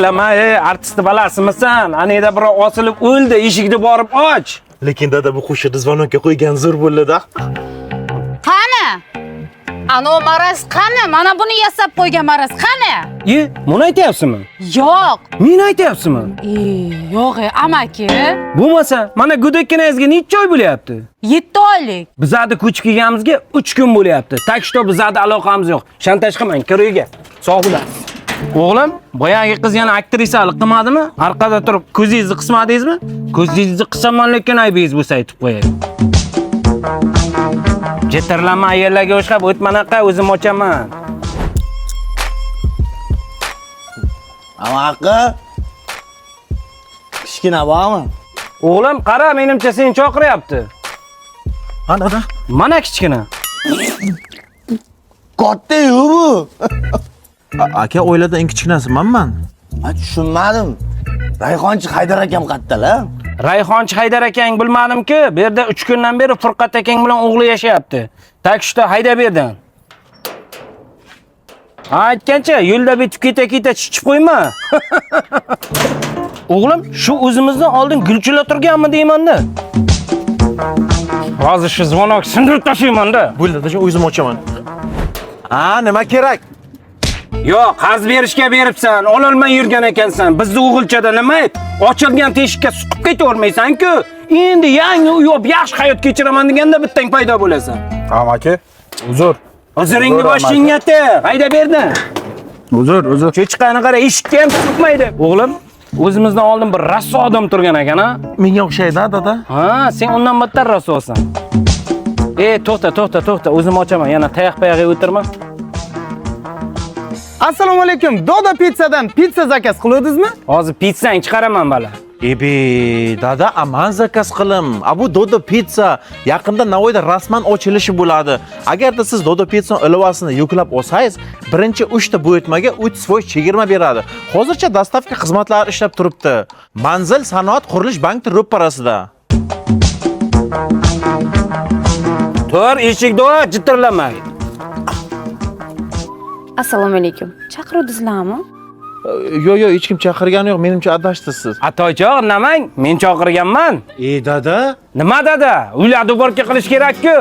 Jitirlama, artist balasimisan? Anida bir osilib o'ldi, eshikni borib och. Lekin dada bu qo'shiqni zvonokka qo'ygan zo'r bo'ldi-da. Qani? Ano maraz qani? Mana buni yasab qo'ygan maraz qani? Buni aytyapsizmi? Yo'q. Meni aytyapsizmi? Yo'q, amaki. Bo'lmasa, mana go'dakkinangizga necha oy bo'lyapti? 7 oylik. Bizada ko'chib kelganimizga 3 kun bo'lyapti. Tak что bizada aloqamiz yo'q. Shantaj qilmang, kir uyga. Sog' bo'ling. O'g'lim, boyagi qiz yana aktrisalik qilmadimi? Orqada turib ko'zingizni qismadingizmi? Ko'zingizni qisman lekin aybingiz bo'lsa aytib qo'yay. Jitirlama ayollarga o'xshab o'tmanaqa o'zim ochaman. Amaqa. Kichkina bormi? O'g'lim, qara, menimcha seni chaqiryapti. Ha, dada. Mana kichkina. Katta-yu bu. Aka, o'ylada eng kichkinasi menman. Men tushunmadim. Rayhonchi Haydar akam qayerdalar? Rayhonchi Haydar akang bilmadim-ku, bu yerda 3 kundan beri Furqat akang bilan o'g'li yashayapti. Takishda haydab berdim. Aytgancha, yo'lda bitib keta-keta chiqib qo'yma. O'g'lim, shu o'zimizdan oldin gulchilar turganmi deyman-da. Hozir shu zvonok sindirib tashlayman-da. Bo'ldi, dada, o'zim ochaman. Ha, nima kerak? Yo'q, qarz berishga beribsan, ololmay yurgan ekansan. Bizning o'g'ilchada nima ayt? Ochilgan teshikka suqib ketavermaysan-ku. Endi yangi uy olib yaxshi hayot kechiraman deganda bittang paydo bo'lasan. Tamam aka. Uzr. O'ziringni boshingati, hayda berdi. Uzr. Cho'chqani qara, eshikka ham chiqmaydi. O'g'lim, o'zimizdan oldin bir rasso odam turgan ekan-a? Menga o'xshaydi, dada. Ha, sen undan battar rassosan. To'xta, o'zim ochaman. Yana tayoq-payog'iga o'tirma. Assalomu alaykum. Dodo pizzadan pizza zakaz qildingizmi? Hozir pizzang chiqaraman bala. Dada, aman zakaz qilim. Bu Dodo pizza yaqinda Navoiyda rasman ochilishi bo'ladi. Agarda siz Dodo pizza ilovasini yuklab olsangiz, birinchi 3 ta buyurtmaga 3% chegirma beradi. Hozircha dostavka xizmatlari ishlab turibdi. Manzil sanoat qurilish banki ro'parasida. Tur, eshikni och, jitirlamay. Assalomu alaykum. Chaqiruvdingizlarmi? Yo'q, hech kim chaqirgani yo'q, menimcha adashdingiz. Atoychoq, namang? Men chaqirganman. Dada? Nima dada? Uylarni borga qilish kerak-ku.